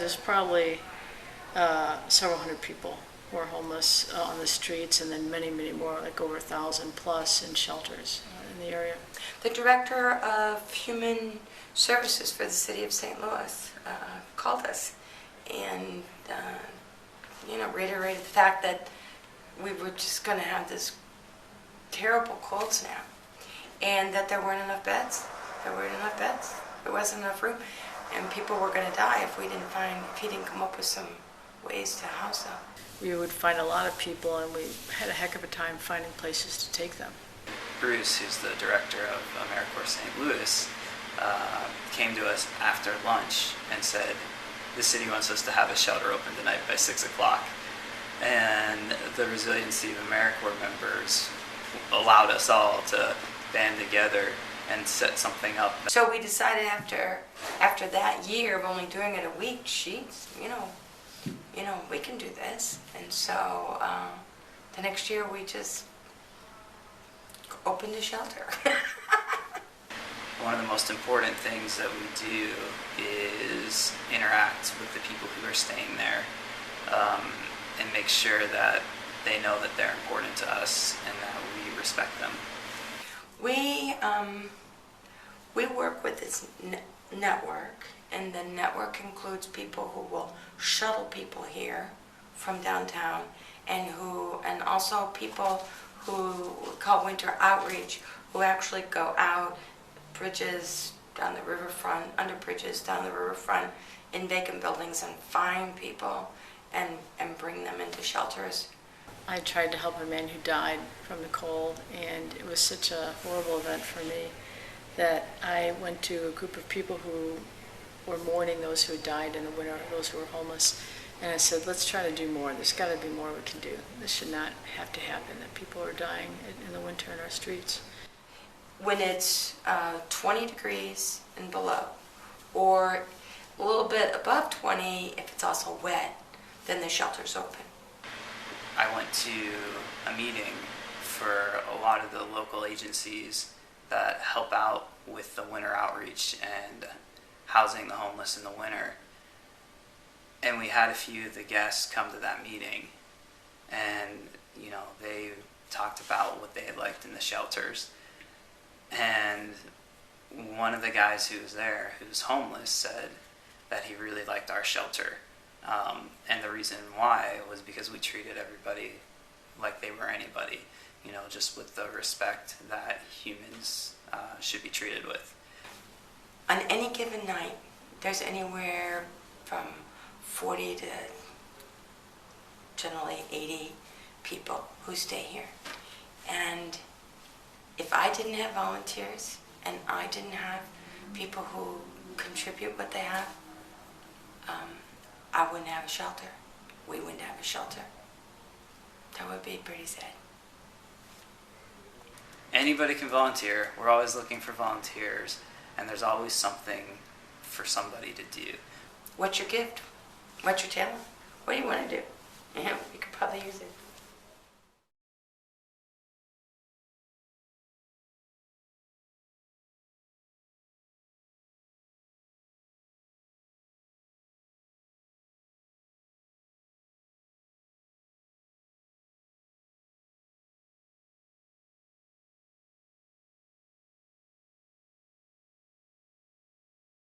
there's probably several hundred people who are homeless on the streets, and then many, many more, like over 1,000 plus in shelters in the area. The Director of Human Services for the City of St. Louis called us and reiterated the fact that we were just going to have this terrible cold snap, and that there weren't enough beds. There wasn't enough room, and people were going to die if he didn't come up with some ways to house them. We would find a lot of people, and we had a heck of a time finding places to take them. Bruce, who's the director of AmeriCorps St. Louis, came to us after lunch and said, the city wants us to have a shelter open tonight by 6 o'clock. And the resiliency of AmeriCorps members allowed us all to band together and set something up. So we decided after that year of only doing it a week, we can do this. And so the next year we just opened a shelter. One of the most important things that we do is interact with the people who are staying there and make sure that they know that they're important to us and that we respect them. We work with this network, and the network includes people who will shuttle people here from downtown, and also people who we call winter outreach, who actually go out bridges down the riverfront, under bridges down the riverfront, in vacant buildings, and find people and bring them into shelters. I tried to help a man who died from the cold, and it was such a horrible event for me that I went to a group of people who were mourning those who had died in the winter, those who were homeless, and I said, let's try to do more. There's got to be more we can do. This should not have to happen, that people are dying in the winter in our streets. When it's 20 degrees and below, or a little bit above 20 if it's also wet, then the shelter's open. I went to a meeting for a lot of the local agencies that help out with the winter outreach and housing the homeless in the winter. And we had a few of the guests come to that meeting, and they talked about what they had liked in the shelters. And one of the guys who was there, who was homeless, said that he really liked our shelter. And the reason why was because we treated everybody like they were anybody, just with the respect that humans should be treated with. On any given night, there's anywhere from 40 to generally 80 people who stay here. And if I didn't have volunteers and I didn't have people who contribute what they have, I wouldn't have a shelter. We wouldn't have a shelter. That would be pretty sad. Anybody can volunteer. We're always looking for volunteers, and there's always something for somebody to do. What's your gift? What's your talent? What do you want to do? Yeah, you could probably use it.